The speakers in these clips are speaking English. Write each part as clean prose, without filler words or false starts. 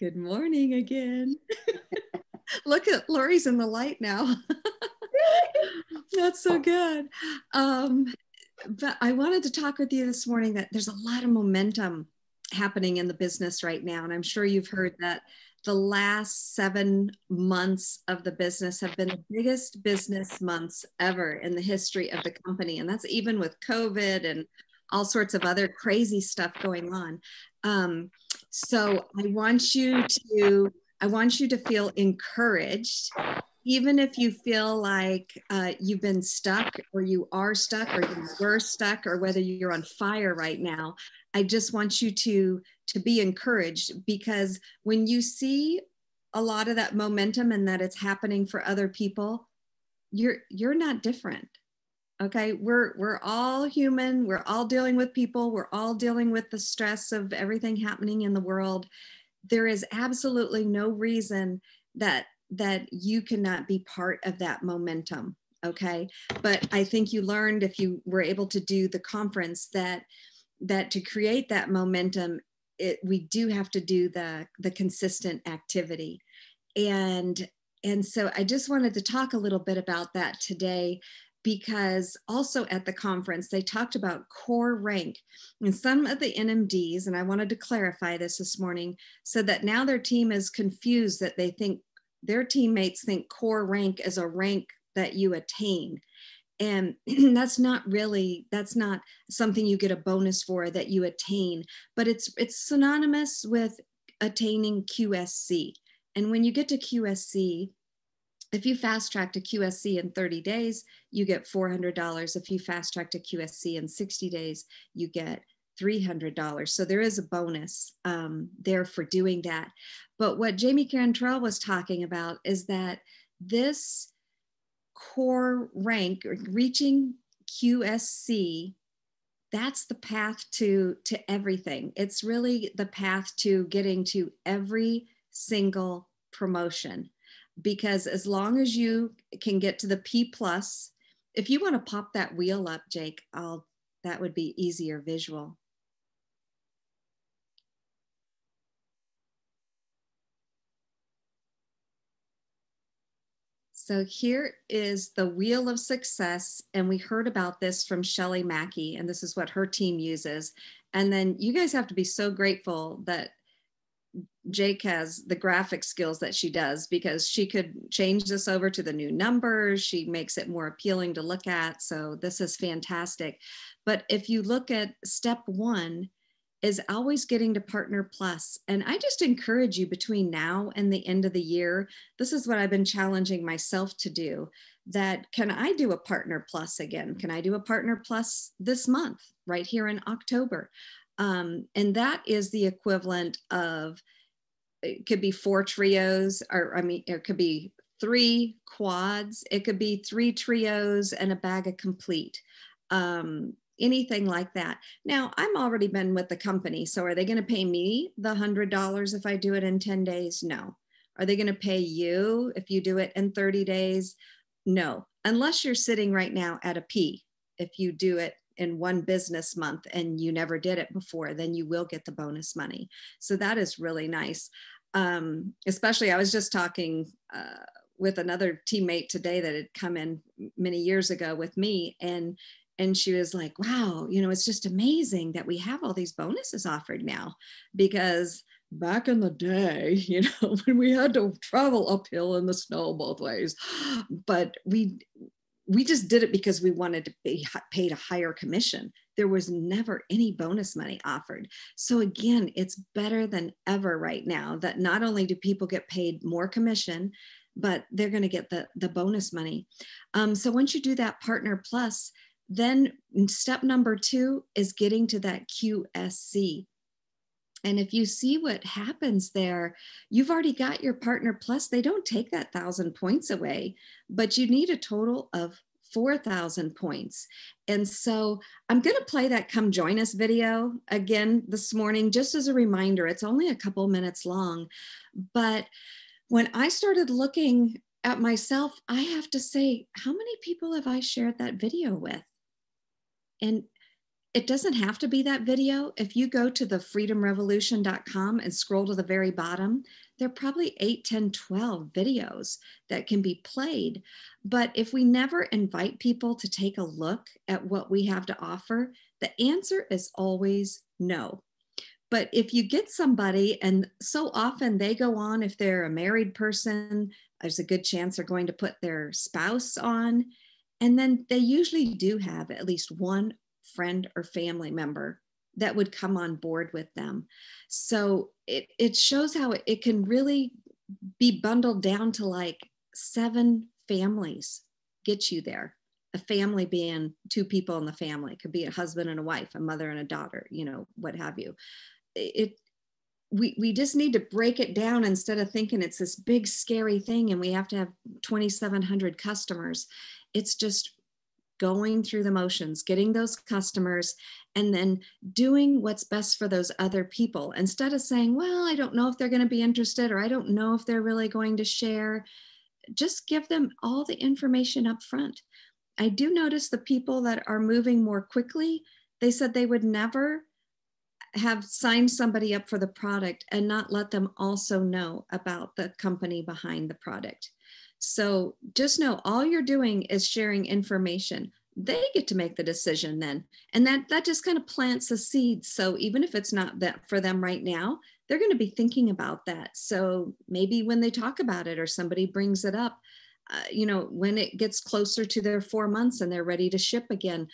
Good morning again. Look at Lori's in the light now. That's so good. But I wanted to talk with you this morning that there's a lot of momentum happening in the business right now. And I'm sure you've heard that the last 7 months of the business have been the biggest business months ever in the history of the company. And that's even with COVID and all sorts of other crazy stuff going on. So I want you to feel encouraged, even if you feel like you've been stuck or you are stuck or you were stuck or whether you're on fire right now. I just want you to be encouraged, because when you see a lot of that momentum and that it's happening for other people, you're not different. Okay, we're all human. We're all dealing with people. We're all dealing with the stress of everything happening in the world. There is absolutely no reason that you cannot be part of that momentum. Okay, but I think you learned, if you were able to do the conference, that to create that momentum, we do have to do the consistent activity. And so I just wanted to talk a little bit about that today, because also at the conference, they talked about core rank. And some of the NMDs, and I wanted to clarify this morning, so that now their team is confused, that they think their teammates think core rank is a rank that you attain. And that's not something you get a bonus for, that you attain, but it's synonymous with attaining QSC. And when you get to QSC, if you fast track to QSC in 30 days, you get $400. If you fast track to QSC in 60 days, you get $300. So there is a bonus there for doing that. But what Jamie Cantrell was talking about is that this core rank, reaching QSC, that's the path to everything. It's really the path to getting to every single promotion. Because as long as you can get to the P+, if you want to pop that wheel up, Jake, that would be easier visual. So here is the wheel of success. And we heard about this from Shelley Mackey, and this is what her team uses. And then you guys have to be so grateful that Jake has the graphic skills that she does, because she could change this over to the new numbers. She makes it more appealing to look at. So this is fantastic. But if you look at step 1, is always getting to Partner Plus. And I just encourage you, between now and the end of the year, this is what I've been challenging myself to do, that can I do a Partner Plus again? Can I do a Partner Plus this month, right here in October? And that is the equivalent of, it could be 4 trios, or it could be 3 quads. It could be 3 trios and a bag of complete. Anything like that. Now, I'm already been with the company, so are they going to pay me the $100 if I do it in 10 days? No. Are they going to pay you if you do it in 30 days? No, unless you're sitting right now at a P. If you do it in 1 business month and you never did it before, then you will get the bonus money. So that is really nice. Especially, I was just talking with another teammate today that had come in many years ago with me, and she was like, wow, it's just amazing that we have all these bonuses offered now, because back in the day, when we had to travel uphill in the snow both ways, but we just did it because we wanted to be paid a higher commission. There was never any bonus money offered. So again, it's better than ever right now that not only do people get paid more commission, but they're going to get the bonus money. So once you do that Partner Plus, then step number 2 is getting to that QSC. And if you see what happens there, you've already got your Partner Plus. They don't take that 1,000 points away, but you need a total of 4,000 points. And so I'm going to play that Come Join Us video again this morning, just as a reminder. It's only a couple minutes long. But when I started looking at myself, I have to say, how many people have I shared that video with? And It doesn't have to be that video. If you go to the freedomrevolution.com and scroll to the very bottom, there are probably 8, 10, 12 videos that can be played. But if we never invite people to take a look at what we have to offer, the answer is always no. But if you get somebody, and so often they go on, if they're a married person, there's a good chance they're going to put their spouse on. And then they usually do have at least one friend or family member that would come on board with them. So it shows how it can really be bundled down to like 7 families get you there. A family being 2 people in the family. It could be a husband and a wife, a mother and a daughter, what have you. We just need to break it down instead of thinking it's this big scary thing and we have to have 2,700 customers. It's just going through the motions, getting those customers, and then doing what's best for those other people instead of saying, well, I don't know if they're going to be interested, or I don't know if they're really going to share. Just give them all the information up front. I do notice the people that are moving more quickly, they said they would never have signed somebody up for the product and not let them also know about the company behind the product. So just know all you're doing is sharing information. They get to make the decision then. And that just kind of plants a seed. So even if it's not that for them right now, they're going to be thinking about that. So maybe when they talk about it or somebody brings it up, when it gets closer to their 4 months and they're ready to ship again,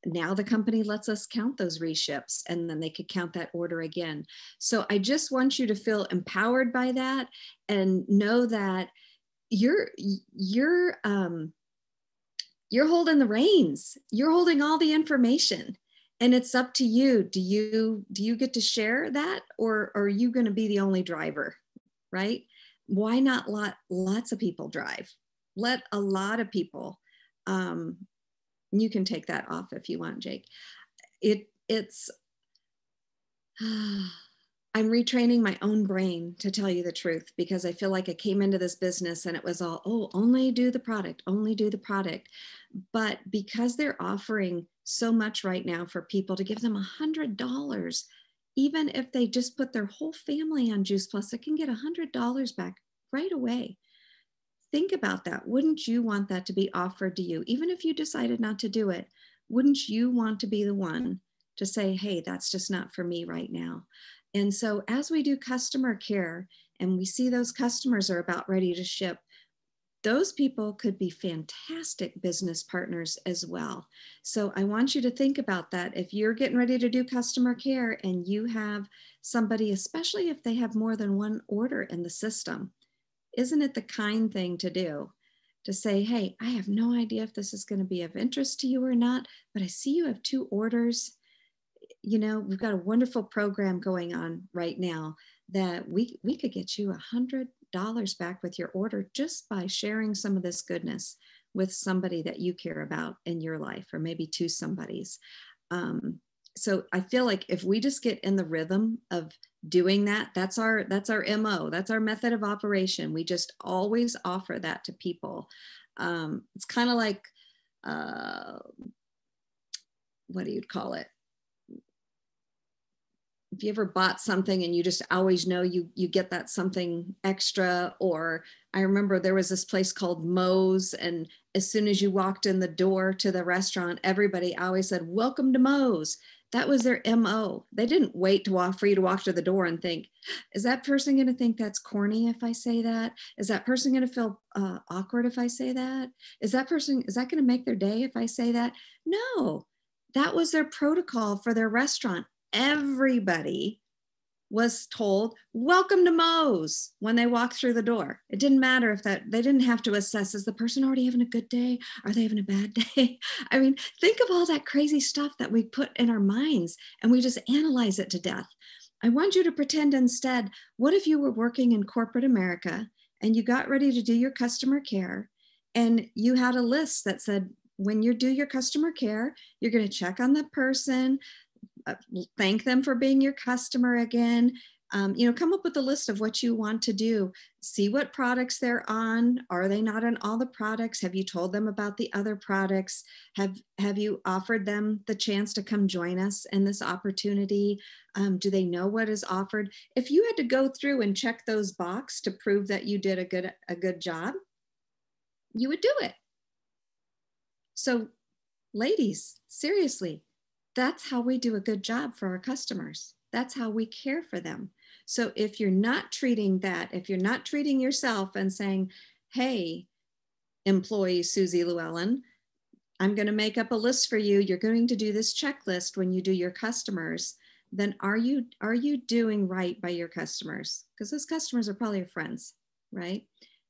now the company lets us count those reships and then they could count that order again. So I just want you to feel empowered by that and know that you're holding the reins. You're holding all the information and it's up to you. Do you get to share that, or are you going to be the only driver, right? Why not let lots of people drive? Let a lot of people, you can take that off if you want, Jake. It's I'm retraining my own brain, to tell you the truth, because I feel like I came into this business and it was all, only do the product, only do the product. But because they're offering so much right now for people to give them $100, even if they just put their whole family on Juice Plus, they can get $100 back right away. Think about that. Wouldn't you want that to be offered to you? Even if you decided not to do it, wouldn't you want to be the one to say, hey, that's just not for me right now? And so as we do customer care and we see those customers are about ready to ship, those people could be fantastic business partners as well. So I want you to think about that. If you're getting ready to do customer care and you have somebody, especially if they have more than one order in the system, isn't it the kind thing to do to say, hey, I have no idea if this is going to be of interest to you or not, but I see you have 2 orders. We've got a wonderful program going on right now that we could get you $100 back with your order just by sharing some of this goodness with somebody that you care about in your life, or maybe 2 somebodies. So I feel like if we just get in the rhythm of doing that, that's our MO, that's our method of operation. We just always offer that to people. It's kind of like, what do you call it? If you ever bought something and you just always know you get that something extra. Or I remember there was this place called Moe's, and as soon as you walked in the door to the restaurant, everybody always said, welcome to Moe's. That was their MO. They didn't wait for you to walk to the door and think, is that person going to think that's corny if I say that? Is that person going to feel awkward if I say that? Is that going to make their day if I say that? No, that was their protocol for their restaurant. Everybody was told, welcome to Moe's, when they walked through the door. It didn't matter if they didn't have to assess, is the person already having a good day? Are they having a bad day? I mean, think of all that crazy stuff that we put in our minds and we just analyze it to death. I want you to pretend instead, what if you were working in corporate America and you got ready to do your customer care and you had a list that said, when you do your customer care, you're going to check on the person, thank them for being your customer again. Come up with a list of what you want to do. See what products they're on. Are they not on all the products? Have you told them about the other products? Have you offered them the chance to come join us in this opportunity? Do they know what is offered? If you had to go through and check those boxes to prove that you did a good job, you would do it. So ladies, seriously, that's how we do a good job for our customers. That's how we care for them. So if you're not treating that, if you're not treating yourself and saying, hey, employee Susie Llewellyn, I'm going to make up a list for you. You're going to do this checklist when you do your customers. Then are you doing right by your customers? Because those customers are probably your friends, right?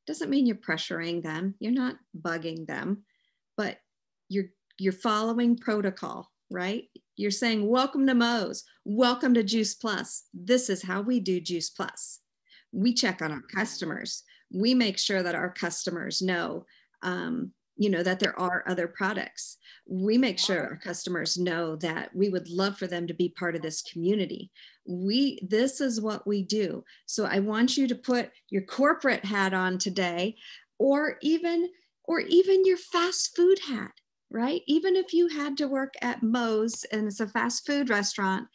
Doesn't mean you're pressuring them. You're not bugging them, but you're following protocol, right? You're saying, welcome to Moe's, welcome to Juice Plus. This is how we do Juice Plus. We check on our customers. We make sure that our customers know, that there are other products. We make sure our customers know that we would love for them to be part of this community. This is what we do. So I want you to put your corporate hat on today, or even your fast food hat. Right? Even if you had to work at Moe's and it's a fast food restaurant,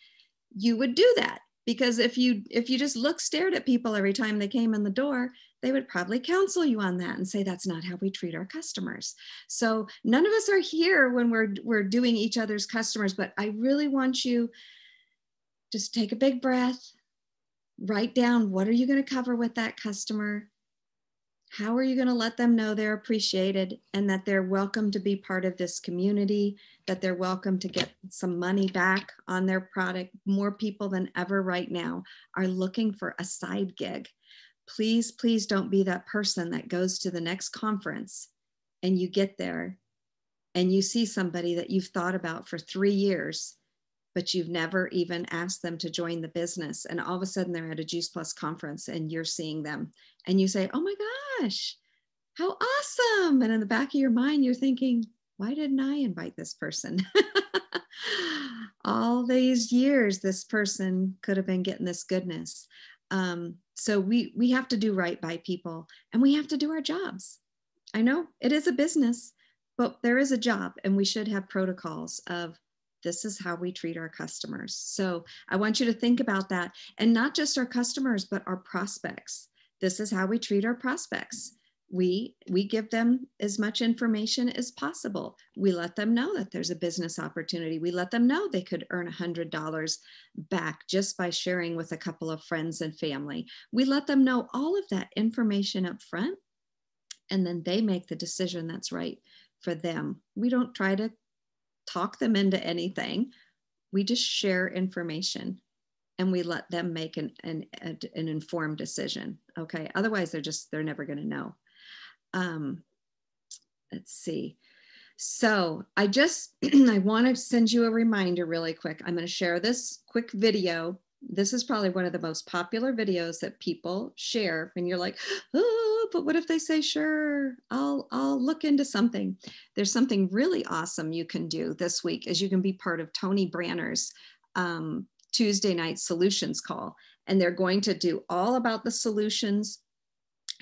you would do that, because if you just stared at people every time they came in the door, they would probably counsel you on that and say, that's not how we treat our customers. So none of us are here when we're doing each other's customers, but I really want you just take a big breath, write down, what are you going to cover with that customer? How are you going to let them know they're appreciated and that they're welcome to be part of this community, that they're welcome to get some money back on their product? More people than ever right now are looking for a side gig. Please, please don't be that person that goes to the next conference and you get there and you see somebody that you've thought about for 3 years, but you've never even asked them to join the business. And all of a sudden they're at a Juice Plus conference and you're seeing them and you say, oh my gosh, how awesome. And in the back of your mind, you're thinking, why didn't I invite this person? All these years, this person could have been getting this goodness. So we have to do right by people and we have to do our jobs. I know it is a business, but there is a job and we should have protocols of, this is how we treat our customers. So I want you to think about that, and not just our customers, but our prospects. This is how we treat our prospects. We give them as much information as possible. We let them know that there's a business opportunity. We let them know they could earn $100 back just by sharing with a couple of friends and family. We let them know all of that information up front, and then they make the decision that's right for them. We don't try to talk them into anything. We just share information and we let them make an informed decision. Okay. Otherwise they're never going to know. Let's see. So I want to send you a reminder really quick. I'm going to share this quick video. This is probably one of the most popular videos that people share. And you're like, oh, but what if they say, sure, I'll look into something. There's something really awesome you can do this week, is you can be part of Tony Branner's Tuesday night solutions call. And they're going to do all about the solutions.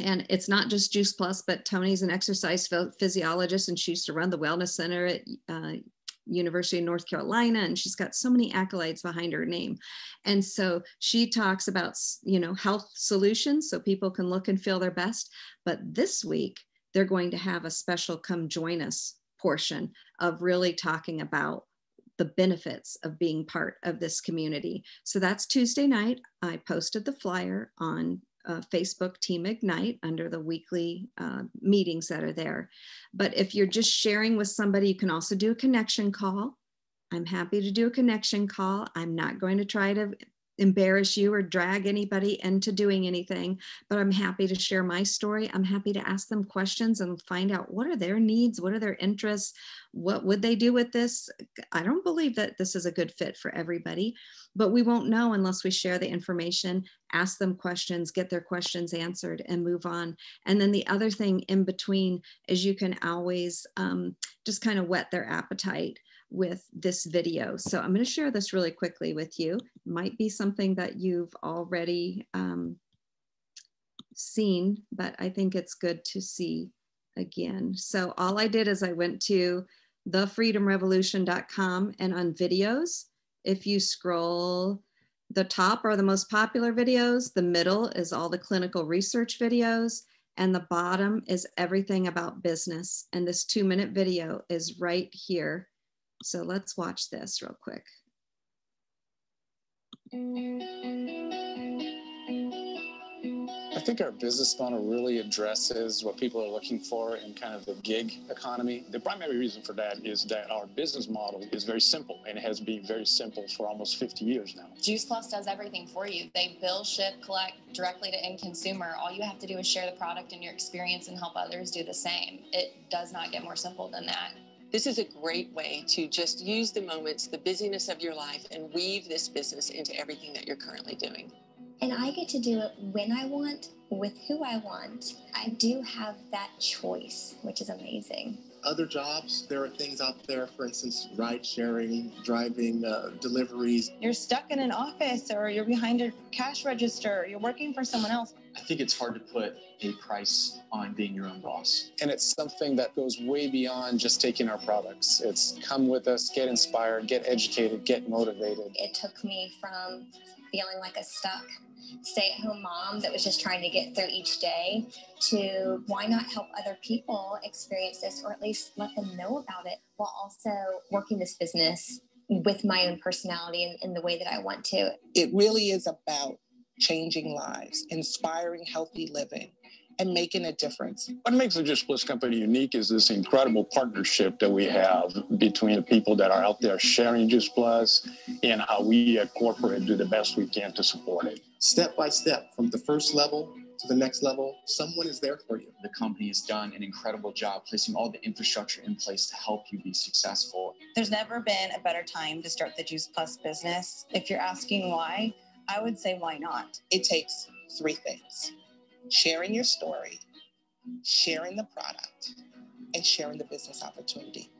And it's not just Juice Plus, but Tony's an exercise physiologist, and she used to run the wellness center at University of North Carolina, and she's got so many accolades behind her name. And so she talks about, health solutions so people can look and feel their best. But this week, they're going to have a special come join us portion of really talking about the benefits of being part of this community. So that's Tuesday night. I posted the flyer on Facebook Team Ignite under the weekly meetings that are there. But if you're just sharing with somebody, you can also do a connection call. I'm happy to do a connection call. I'm not going to try to embarrass you or drag anybody into doing anything, but I'm happy to share my story. I'm happy to ask them questions and find out what are their needs, what are their interests, what would they do with this? I don't believe that this is a good fit for everybody, but we won't know unless we share the information, ask them questions, get their questions answered, and move on. And then the other thing in between is you can always just kind of whet their appetite. with this video. So I'm going to share this really quickly with you. Might be something that you've already seen, but I think it's good to see again. So all I did is I went to thefreedomrevolution.com, and on videos, if you scroll, the top are the most popular videos, the middle is all the clinical research videos, and the bottom is everything about business. And this 2-minute video is right here. So let's watch this real quick. I think our business model really addresses what people are looking for in kind of the gig economy. The primary reason for that is that our business model is very simple, and it has been very simple for almost 50 years now. Juice Plus does everything for you. They bill, ship, collect directly to end consumer. All you have to do is share the product and your experience and help others do the same. It does not get more simple than that. This is a great way to just use the moments, the busyness of your life, and weave this business into everything that you're currently doing. And I get to do it when I want, with who I want. I do have that choice, which is amazing. Other jobs, there are things out there, for instance, ride sharing, driving, deliveries. You're stuck in an office, or you're behind a cash register, or you're working for someone else. I think it's hard to put a price on being your own boss. And it's something that goes way beyond just taking our products. It's come with us, get inspired, get educated, get motivated. It took me from feeling like a stuck stay-at-home mom that was just trying to get through each day to why not help other people experience this, or at least let them know about it, while also working this business with my own personality and the way that I want to. It really is about changing lives, inspiring healthy living, and making a difference. What makes the Juice Plus company unique is this incredible partnership that we have between the people that are out there sharing Juice Plus and how we at corporate do the best we can to support it. Step by step, from the first level to the next level, someone is there for you. The company has done an incredible job placing all the infrastructure in place to help you be successful. There's never been a better time to start the Juice Plus business. If you're asking why, I would say why not? It takes 3 things: sharing your story, sharing the product, and sharing the business opportunity.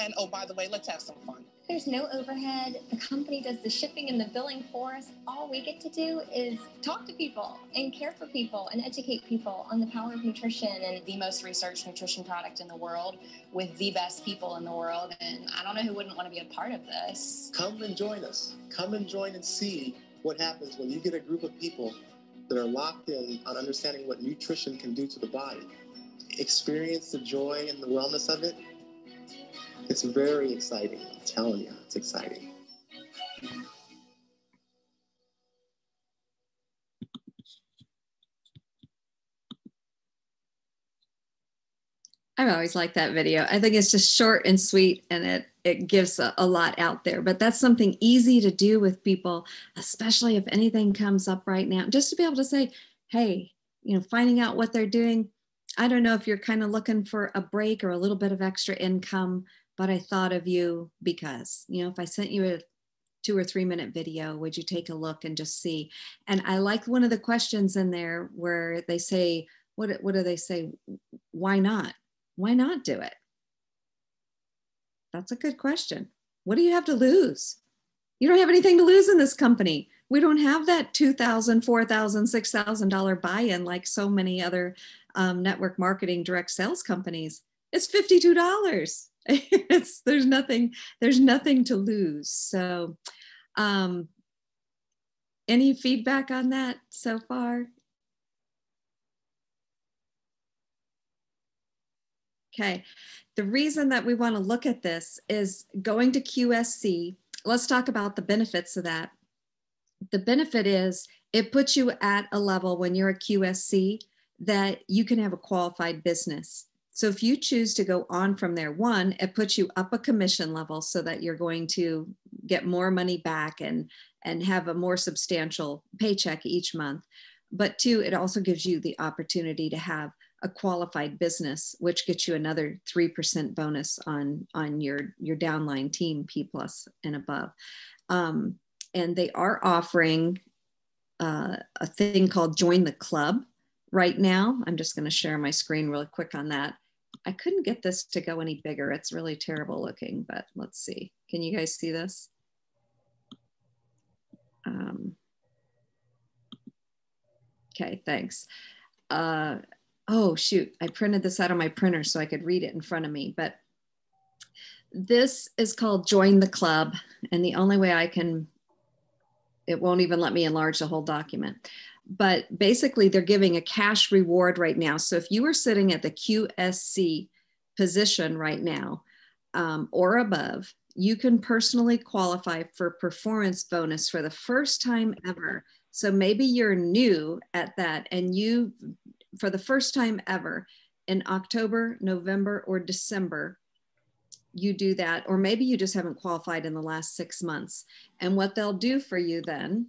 And oh, by the way, let's have some fun. There's no overhead. The company does the shipping and the billing for us. All we get to do is talk to people and care for people and educate people on the power of nutrition. And the most researched nutrition product in the world with the best people in the world. And I don't know who wouldn't want to be a part of this. Come and join us. Come and join and see what happens when you get a group of people that are locked in on understanding what nutrition can do to the body. Experience the joy and the wellness of it. It's very exciting. I'm telling you, it's exciting. I've always liked that video. I think it's just short and sweet, and it gives a lot out there. But that's something easy to do with people, especially if anything comes up right now, just to be able to say, hey, finding out what they're doing. I don't know if you're kind of looking for a break or a little bit of extra income, but I thought of you because, if I sent you a 2 or 3 minute video, would you take a look and just see? And I like one of the questions in there where they say, what do they say? Why not? Why not do it? That's a good question. What do you have to lose? You don't have anything to lose in this company. We don't have that $2,000, $4,000, $6,000 buy-in like so many other network marketing direct sales companies. It's $52. There's nothing to lose. So any feedback on that so far? Okay, the reason that we want to look at this is going to QSC. Let's talk about the benefits of that. The benefit is it puts you at a level when you're a QSC that you can have a qualified business. So if you choose to go on from there, 1, it puts you up a commission level so that you're going to get more money back and have a more substantial paycheck each month. But 2, it also gives you the opportunity to have a qualified business, which gets you another 3% bonus on your downline team, P plus and above. And they are offering a thing called Join the Club right now. I'm just going to share my screen really quick on that. I couldn't get this to go any bigger. It's really terrible looking, but let's see. Can you guys see this? Okay, thanks. Oh shoot, I printed this out on my printer so I could read it in front of me, but this is called Join the Club. And the only way I can, it won't even let me enlarge the whole document. But basically they're giving a cash reward right now. So if you are sitting at the QSC position right now or above, you can personally qualify for performance bonus for the first time ever. So maybe you're new at that and you, for the first time ever in October, November, or December, you do that, or maybe you just haven't qualified in the last 6 months. And what they'll do for you then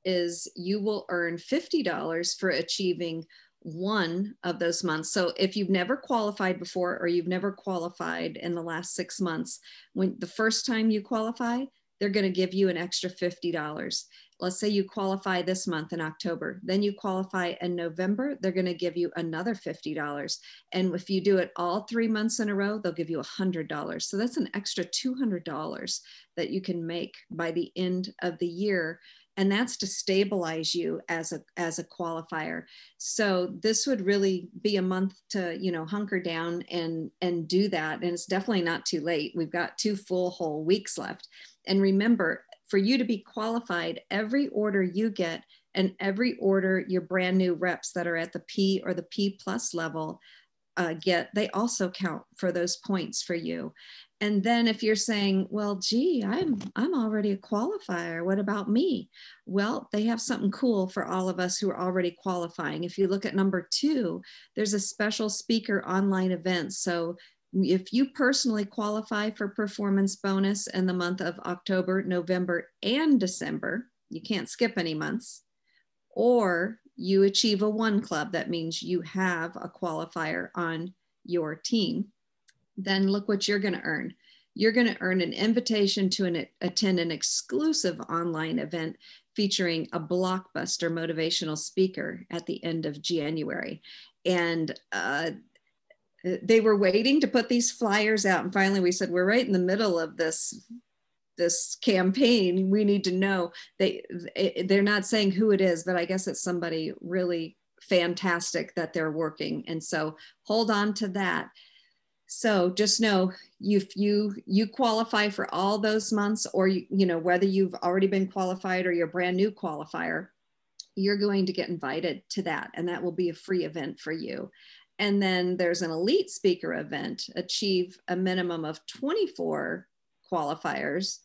is you will earn $50 for achieving one of those months. So if you've never qualified before, or you've never qualified in the last 6 months, when the first time you qualify, they're going to give you an extra $50. Let's say you qualify this month in October, then you qualify in November, they're going to give you another $50. And if you do it all 3 months in a row, they'll give you $100. So that's an extra $200 that you can make by the end of the year. And that's to stabilize you as a qualifier. So this would really be a month to, you know, hunker down and do that. And it's definitely not too late. We've got 2 full whole weeks left. And remember, for you to be qualified, every order you get and every order your brand new reps that are at the P or the P plus level get, they also count for those points for you. And then if you're saying, well, gee, I'm already a qualifier, what about me? Well, they have something cool for all of us who are already qualifying. If you look at number 2, there's a special speaker online event. So if you personally qualify for performance bonus in the month of October, November, and December, you can't skip any months, or you achieve a 1 club, that means you have a qualifier on your team, then look what you're going to earn. You're going to earn an invitation to attend an exclusive online event featuring a blockbuster motivational speaker at the end of January. And they were waiting to put these flyers out. And finally we said, we're right in the middle of this campaign. We need to know. They're not saying who it is, but I guess it's somebody really fantastic that they're working. And so hold on to that. So just know if you qualify for all those months, or you know, whether you've already been qualified or you're a brand new qualifier, you're going to get invited to that. And that will be a free event for you. And then there's an elite speaker event, achieve a minimum of 24 qualifiers,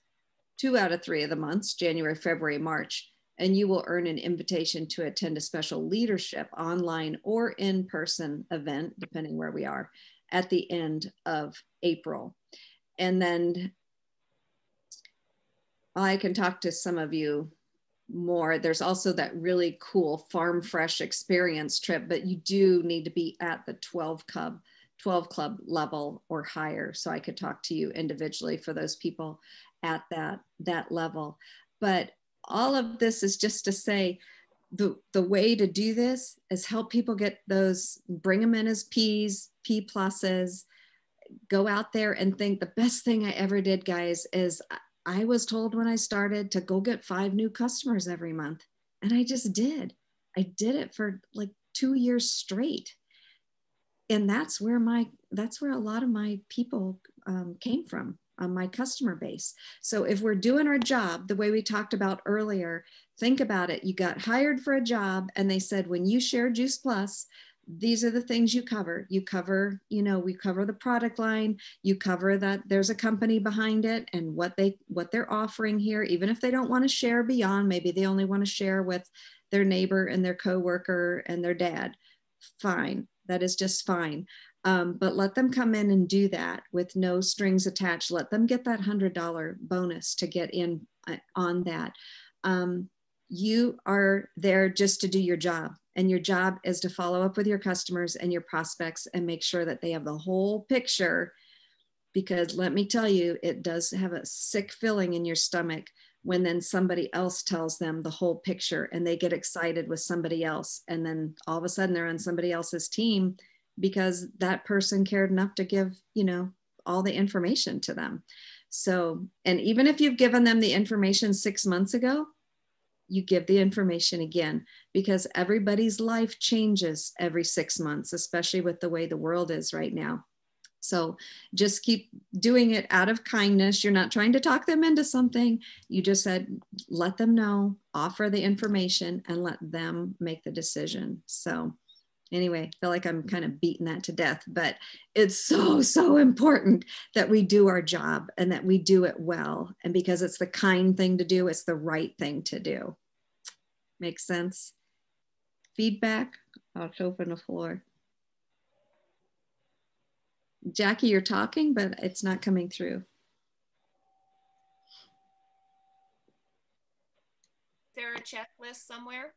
2 out of 3 of the months, January, February, March, and you will earn an invitation to attend a special leadership online or in-person event, depending where we are, at the end of April. And then I can talk to some of you more. There's also that really cool Farm Fresh experience trip, but you do need to be at the 12 club level or higher. So I could talk to you individually for those people at that level. But all of this is just to say, the way to do this is help people get those, bring them in as P's, P pluses, go out there and think. The best thing I ever did, guys, is I was told when I started to go get 5 new customers every month. And I just did. I did it for like 2 years straight. And that's where a lot of my people came from, my customer base. So if we're doing our job the way we talked about earlier, think about it. You got hired for a job and they said, when you share Juice Plus, these are the things you cover. You cover, you know, we cover the product line. You cover that there's a company behind it and what they're offering here, even if they don't want to share beyond, maybe they only want to share with their neighbor and their coworker and their dad. Fine. That is just fine. But let them come in and do that with no strings attached. Let them get that $100 bonus to get in on that. You are there just to do your job. And your job is to follow up with your customers and your prospects and make sure that they have the whole picture. Because let me tell you, it does have a sick feeling in your stomach when then somebody else tells them the whole picture and they get excited with somebody else. And then all of a sudden they're on somebody else's team because that person cared enough to give, you know, all the information to them. So, and even if you've given them the information 6 months ago, you give the information again, because everybody's life changes every 6 months, especially with the way the world is right now. So just keep doing it out of kindness. You're not trying to talk them into something. You just said, let them know, offer the information, and let them make the decision. So anyway, I feel like I'm kind of beating that to death, but it's so, so important that we do our job and that we do it well. And because it's the kind thing to do, it's the right thing to do. Makes sense? Feedback? I'll open the floor. Jackie, you're talking, but it's not coming through. Is there a checklist somewhere?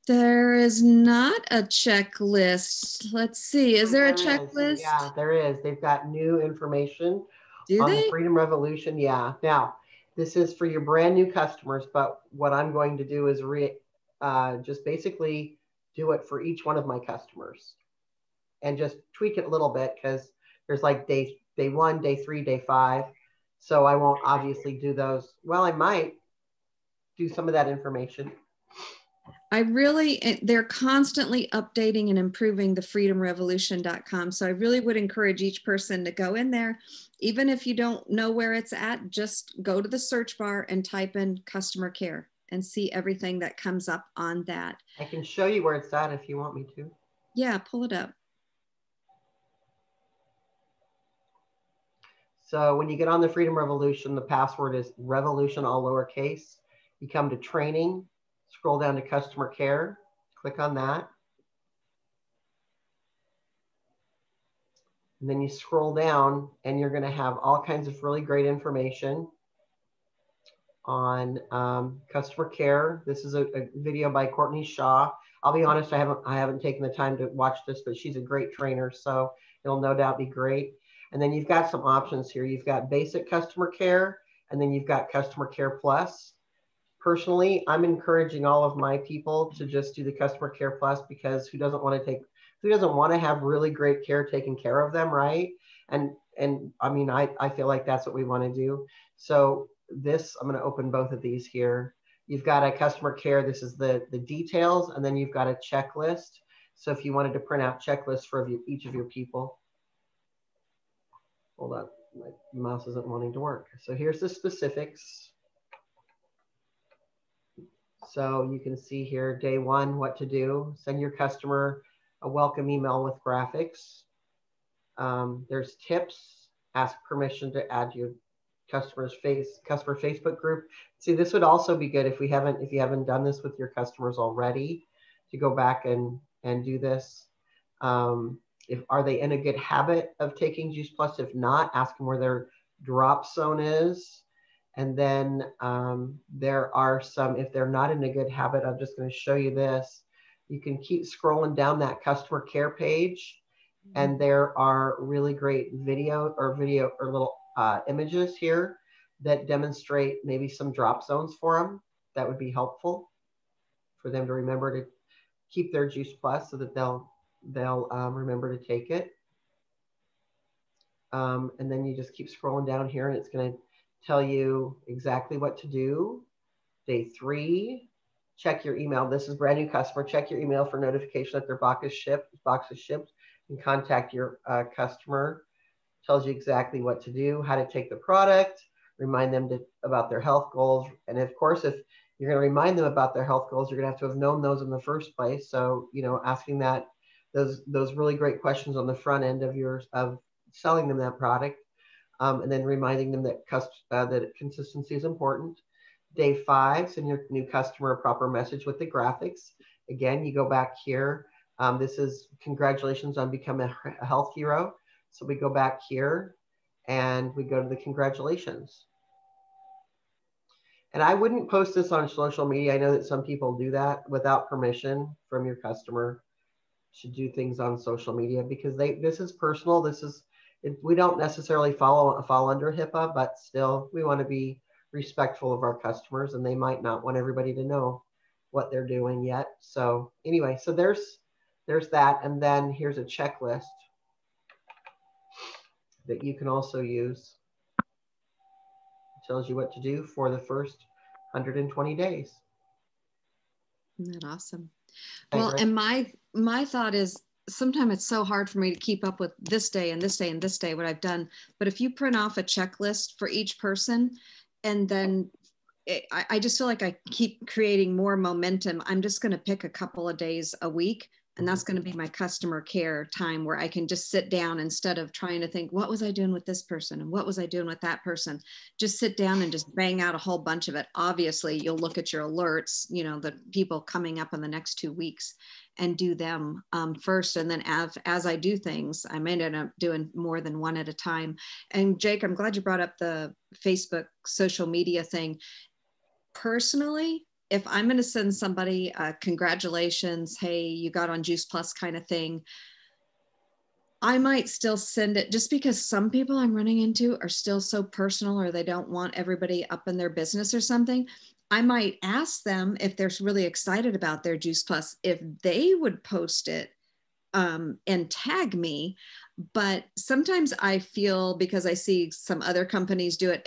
There is not a checklist. Let's see. Is there a checklist? Yeah, there is. They've got new information on the Freedom Revolution. Yeah. Now, this is for your brand new customers, but what I'm going to do is just basically do it for each one of my customers and just tweak it a little bit, because there's like day 1, day 3, day 5. So I won't obviously do those. Well, I might do some of that information. They're constantly updating and improving the freedomrevolution.com. So I really would encourage each person to go in there. Even if you don't know where it's at, just go to the search bar and type in customer care and see everything that comes up on that. I can show you where it's at if you want me to. Yeah, pull it up. So when you get on the Freedom Revolution, the password is revolution, all lowercase. You come to training, scroll down to customer care, click on that. And then you scroll down and you're going to have all kinds of really great information on customer care. This is a video by Courtney Shaw. I'll be honest, I haven't taken the time to watch this, but she's a great trainer, so it'll no doubt be great. And then you've got some options here. You've got basic customer care, and then you've got customer care plus. Personally, I'm encouraging all of my people to just do the customer care plus, because who doesn't want to have really great care taken care of them, right? And I mean, I feel like that's what we want to do. So this, I'm going to open both of these here. You've got a customer care. This is the details, and then you've got a checklist. So if you wanted to print out checklists for each of your people. Hold on, my mouse isn't wanting to work. So here's the specifics. So you can see here, day 1, what to do. Send your customer a welcome email with graphics. There's tips, ask permission to add your customer Facebook group. See, this would also be good if you haven't done this with your customers already, to go back and do this. Are they in a good habit of taking Juice Plus? If not, ask them where their drop zone is. And then there are some, if they're not in a good habit, I'm just going to show you this. You can keep scrolling down that customer care page, and there are really great video or little images here that demonstrate maybe some drop zones for them. That would be helpful for them to remember to keep their Juice Plus, so that they'll remember to take it. And then you just keep scrolling down here, and it's going to tell you exactly what to do. Day 3, check your email. This is brand new customer. Check your email for notification that their box is shipped, and contact your customer. Tells you exactly what to do, how to take the product, remind them about their health goals. And of course, if you're going to remind them about their health goals, you're going to have known those in the first place. So, you know, asking those really great questions on the front end of selling them that product. And then reminding them that consistency is important. Day 5, send your new customer a proper message with the graphics. Again, you go back here. This is congratulations on becoming a health hero. So we go back here and we go to the congratulations. And I wouldn't post this on social media. I know that some people do that without permission from your customer. Should do things on social media, because this is personal. We don't necessarily fall under HIPAA, but still we want to be respectful of our customers, and they might not want everybody to know what they're doing yet. So anyway, so there's there's that. And then here's a checklist that you can also use. It tells you what to do for the first 120 days. Isn't that awesome? Okay, Well, great. and my thought is sometimes it's so hard for me to keep up with this day and this day and this day what I've done. But if you print off a checklist for each person, and then I just feel like I keep creating more momentum. I'm just going to pick a couple of days a week, and that's going to be my customer care time where I can just sit down instead of trying to think, what was I doing with this person and what was I doing with that person? Just sit down and just bang out a whole bunch of it. Obviously, you'll look at your alerts, you know, the people coming up in the next 2 weeks, and do them first. And then as I do things, I may end up doing more than one at a time. And Jake, I'm glad you brought up the Facebook social media thing. Personally, if I'm going to send somebody congratulations, hey, you got on Juice Plus kind of thing, I might still send it, just because some people I'm running into are still so personal, or they don't want everybody up in their business or something. I might ask them if they're really excited about their Juice Plus, if they would post it and tag me. But sometimes I feel, because I see some other companies do it,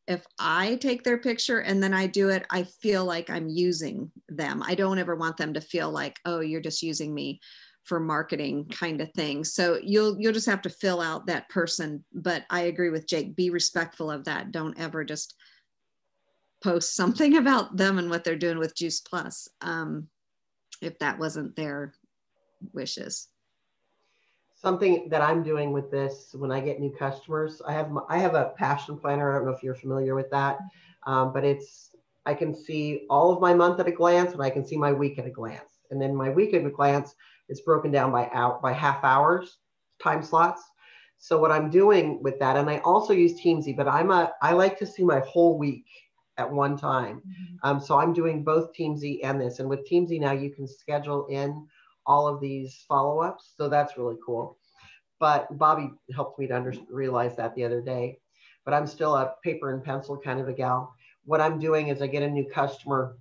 if I take their picture and then I do it, I feel like I'm using them. I don't ever want them to feel like, oh, you're just using me for marketing kind of thing. So you'll just have to fill out that person. But I agree with Jake, be respectful of that. Don't ever just post something about them and what they're doing with Juice Plus if that wasn't their wishes. Something that I'm doing with this, when I get new customers, I have a passion planner. I don't know if you're familiar with that, but I can see all of my month at a glance, and I can see my week at a glance. And then my week at a glance is broken down by half hours, time slots. So what I'm doing with that, and I also use Teamsy, but I like to see my whole week at one time. So I'm doing both Teamsy and this. And with Teamsy now, you can schedule in all of these follow-ups. So that's really cool. But Bobby helped me to realize that the other day. But I'm still a paper and pencil kind of a gal. What I'm doing is I get a new customer,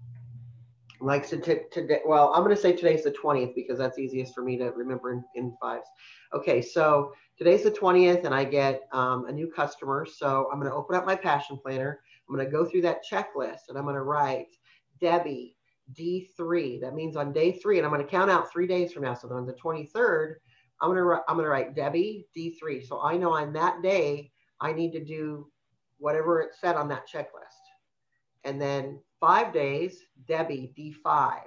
like today. Well, I'm going to say today's the 20th because that's easiest for me to remember in fives. Okay, so today's the 20th, and I get a new customer. So I'm going to open up my passion planner. I'm going to go through that checklist, and I'm going to write Debbie D3. That means on day 3, and I'm going to count out 3 days from now. So on the 23rd, I'm going to write Debbie D3. So I know on that day I need to do whatever it said on that checklist. And then 5 days, Debbie D5.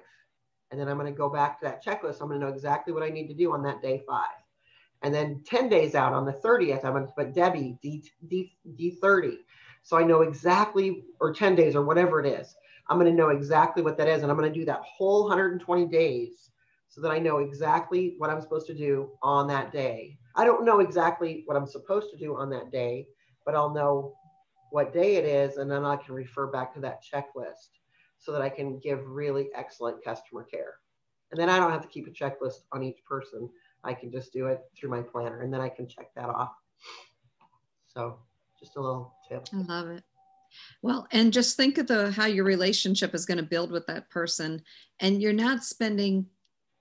And then I'm going to go back to that checklist. I'm going to know exactly what I need to do on that day 5. And then 10 days out on the 30th, I'm going to put Debbie D30. So I know exactly, or 10 days or whatever it is. I'm going to know exactly what that is. And I'm going to do that whole 120 days so that I know exactly what I'm supposed to do on that day. I don't know exactly what I'm supposed to do on that day, but I'll know what day it is. And then I can refer back to that checklist so that I can give really excellent customer care. And then I don't have to keep a checklist on each person. I can just do it through my planner, and then I can check that off. So just a little tip. I love it. Well, and just think of how your relationship is going to build with that person, and you're not spending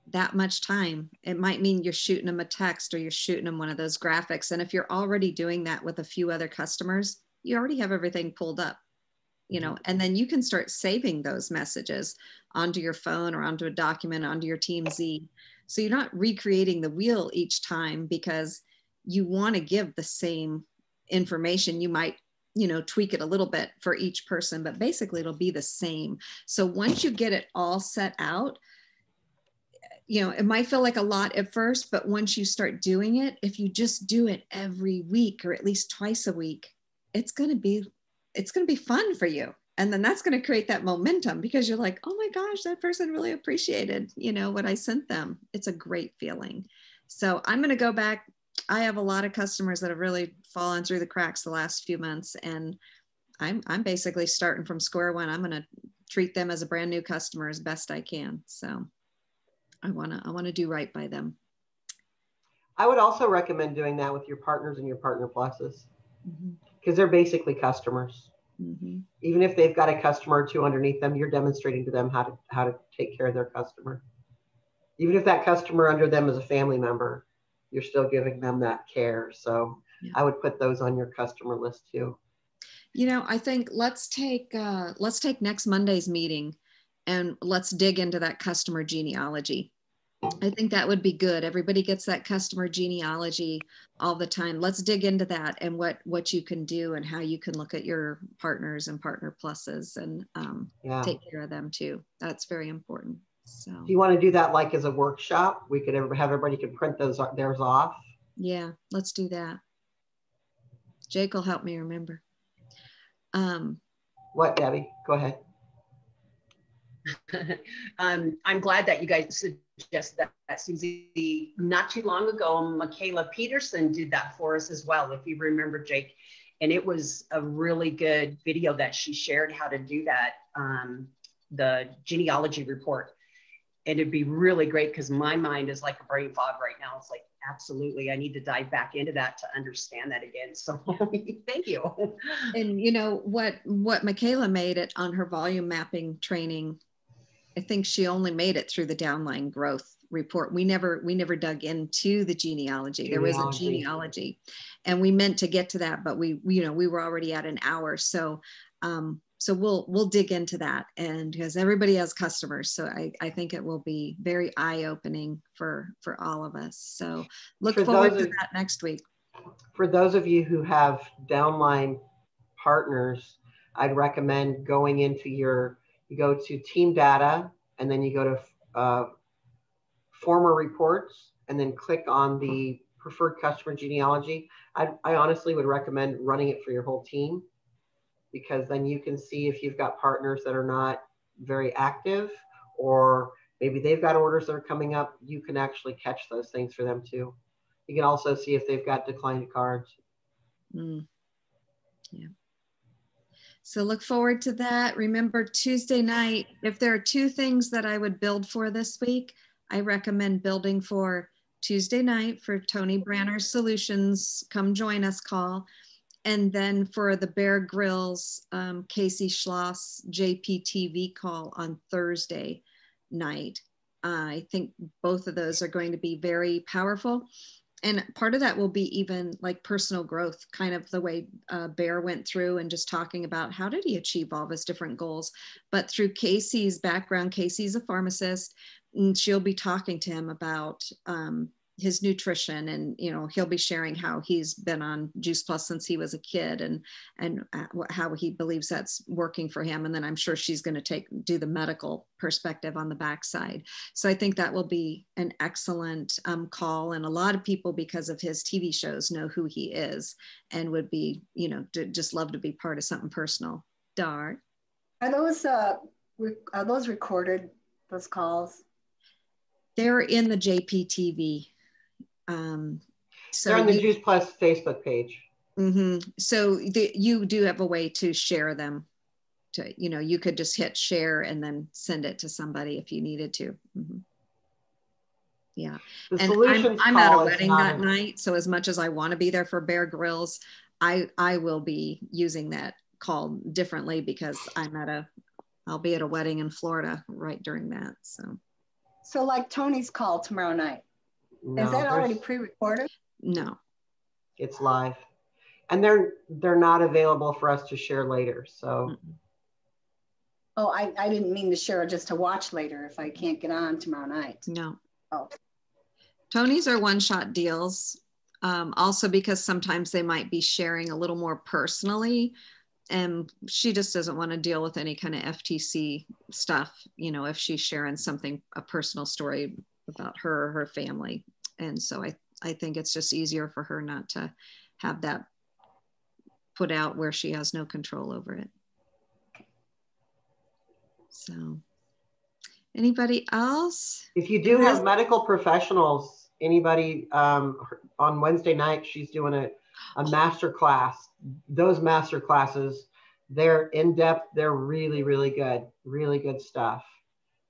that much time. It might mean you're shooting them a text, or you're shooting them one of those graphics. And if you're already doing that with a few other customers, you already have everything pulled up, you know, and then you can start saving those messages onto your phone or onto a document, onto your Teamsy. So you're not recreating the wheel each time, because you want to give the same information. You might, you know, tweak it a little bit for each person, but basically it'll be the same. So once you get it all set out, you know, it might feel like a lot at first, but once you start doing it, if you just do it every week or at least twice a week, it's going to be fun for you. And then that's going to create that momentum, because you're like, oh my gosh, that person really appreciated, you know, what I sent them. It's a great feeling. So I'm going to go back. I have a lot of customers that have really fallen through the cracks the last few months, and I'm basically starting from square one. I'm going to treat them as a brand new customer as best I can. So I want to do right by them. I would also recommend doing that with your partners and your partner pluses, because they're basically customers. Even if they've got a customer or two underneath them, you're demonstrating to them how to take care of their customer. even if that customer under them is a family member, you're still giving them that care. So yeah. I would put those on your customer list too. You know, I think let's take next Monday's meeting and let's dig into that customer genealogy. I think that would be good. Everybody gets that customer genealogy all the time. Let's dig into that and what you can do and how you can look at your partners and partner pluses and take care of them too. That's very important. So do you want to do that like as a workshop? We could have everybody could print theirs off. Yeah, let's do that. Jake will help me remember. What, Debbie? Go ahead. I'm glad that you guys suggested that, Susie. Not too long ago, Michaela Peterson did that for us as well, if you remember, Jake. And it was a really good video that she shared how to do that, the genealogy report. And it'd be really great because my mind is like a brain fog right now. It's like, absolutely, I need to dive back into that to understand that again. So thank you. And you know, what Michaela made it on her volume mapping training, I think she only made it through the downline growth report. We never dug into the genealogy. There was a genealogy and we meant to get to that, but we were already at an hour. So so we'll dig into that, and because everybody has customers, so I think it will be very eye-opening for all of us. So look forward to that next week. For those of you who have downline partners, I'd recommend going into you go to team data, and then you go to former reports, and then click on the preferred customer genealogy. I honestly would recommend running it for your whole team, because then you can see if you've got partners that are not very active, or maybe they've got orders that are coming up. You can actually catch those things for them too. You can also see if they've got declined cards. Yeah. So look forward to that. Remember, Tuesday night, if there are two things that I would build for this week, I recommend building for Tuesday night for Tony Branner's Solutions Come Join Us call. And then for the Bear Grylls, Casey Schloss JPTV call on Thursday night. I think both of those are going to be very powerful. And part of that will be even like personal growth, kind of the way Bear went through and just talking about how did he achieve all of his different goals. But through Casey's background, Casey's a pharmacist, and she'll be talking to him about his nutrition, and he'll be sharing how he's been on Juice Plus since he was a kid, and how he believes that's working for him. And then I'm sure she's going to do the medical perspective on the backside. So I think that will be an excellent call, and a lot of people, because of his TV shows, know who he is and would be just love to be part of something personal. Dar, are those recorded, those calls? They're in the JPTV. So they're on the Juice Plus Facebook page. So you do have a way to share them. You could just hit share and then send it to somebody if you needed to. Yeah, and I'm at a wedding that night, so as much as I want to be there for Bear Grylls, I will be using that call differently because I'll be at a wedding in Florida right during that. So like Tony's call tomorrow night. No, is that already pre-recorded? No, it's live, and they're not available for us to share later. So, oh, I didn't mean to share, just to watch later if I can't get on tomorrow night. No. Oh, Tony's are one-shot deals. Also, because sometimes they might be sharing a little more personally, and she just doesn't want to deal with any kind of FTC stuff. If she's sharing a personal story about her or her family. And so I think it's just easier for her not to have that put out where she has no control over it. So anybody else? If you do have medical professionals, anybody on Wednesday night, she's doing a master class. Those master classes, they're in-depth, they're really, really good stuff.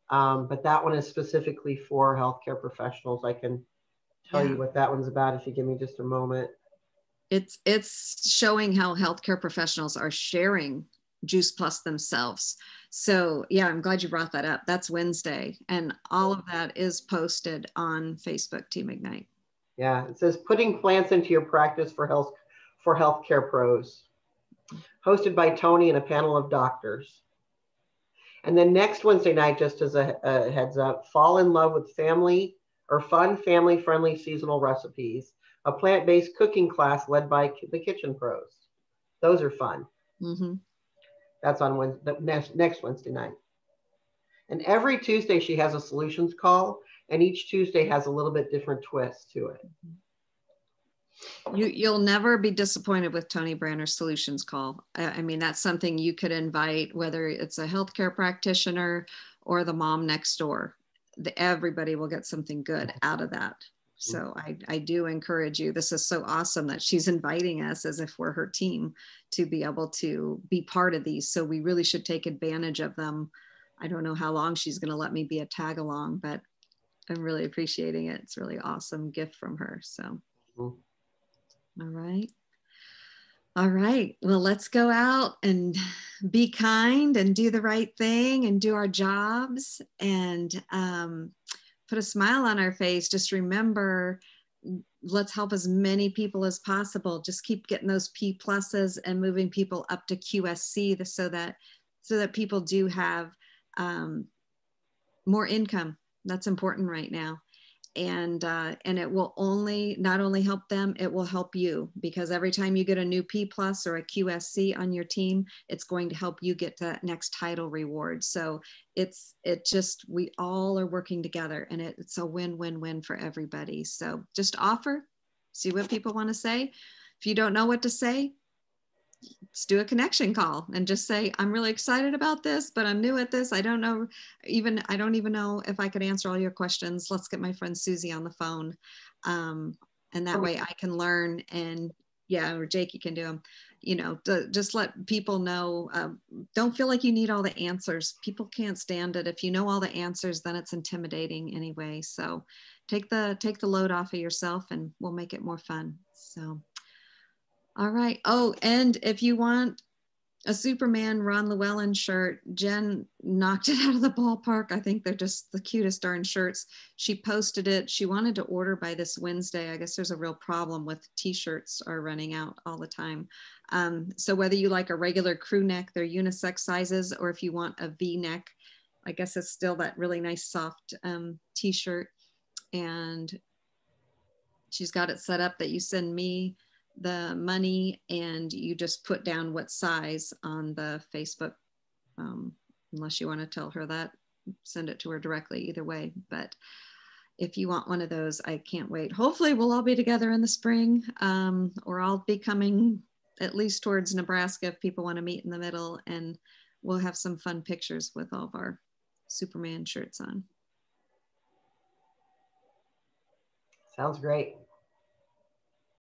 But that one is specifically for healthcare professionals. I can tell you what that one's about if you give me just a moment. It's showing how healthcare professionals are sharing Juice Plus themselves. So yeah, I'm glad you brought that up. That's Wednesday. And all of that is posted on Facebook, Team Ignite. Yeah, it says putting plants into your practice for healthcare pros. Hosted by Tony and a panel of doctors. And then next Wednesday night, just as a heads up, fall in love with fun, family-friendly seasonal recipes, a plant-based cooking class led by the Kitchen Pros. Those are fun. Mm-hmm. That's on Wednesday, next Wednesday night. And every Tuesday she has a solutions call, and each Tuesday has a little bit different twist to it. You'll never be disappointed with Tony Branner's solutions call. I mean, that's something you could invite, whether it's a healthcare practitioner or the mom next door. Everybody will get something good out of that. So I do encourage you. This is so awesome that she's inviting us as if we're her team to be able to be part of these. So we really should take advantage of them. I don't know how long she's going to let me be a tag along, but I'm really appreciating it. It's a really awesome gift from her. So. All right. All right. Well, let's go out and be kind and do the right thing and do our jobs and put a smile on our face. Just remember, let's help as many people as possible. Just keep getting those P pluses and moving people up to QSC so that people do have more income. That's important right now. And it will not only help them, it will help you, because every time you get a new P plus or a QSC on your team, it's going to help you get that next title reward. So we all are working together, and it's a win-win-win for everybody. So just offer, see what people want to say. If you don't know what to say, let's do a connection call and just say, I'm really excited about this, but I'm new at this. I don't even know if I could answer all your questions. Let's get my friend Susie on the phone. And that way I can learn, and or Jake, you can do them, just let people know. Don't feel like you need all the answers. People can't stand it. If you know all the answers, then it's intimidating anyway. So take the load off of yourself, and we'll make it more fun. So. All right. Oh, and if you want a Superman Ron Llewellyn shirt, Jen knocked it out of the ballpark. I think they're just the cutest darn shirts. She posted it. She wanted to order by this Wednesday. I guess there's a real problem with t-shirts are running out all the time. So whether you like a regular crew neck, they're unisex sizes, or if you want a V-neck, I guess it's still that really nice soft t-shirt. And she's got it set up that you send me the money and you just put down what size on the Facebook, unless you want to tell her that, send it to her directly, either way. But if you want one of those, I can't wait. Hopefully we'll all be together in the spring, or I'll be coming at least towards Nebraska if people want to meet in the middle, and we'll have some fun pictures with all of our Superman shirts on. Sounds great.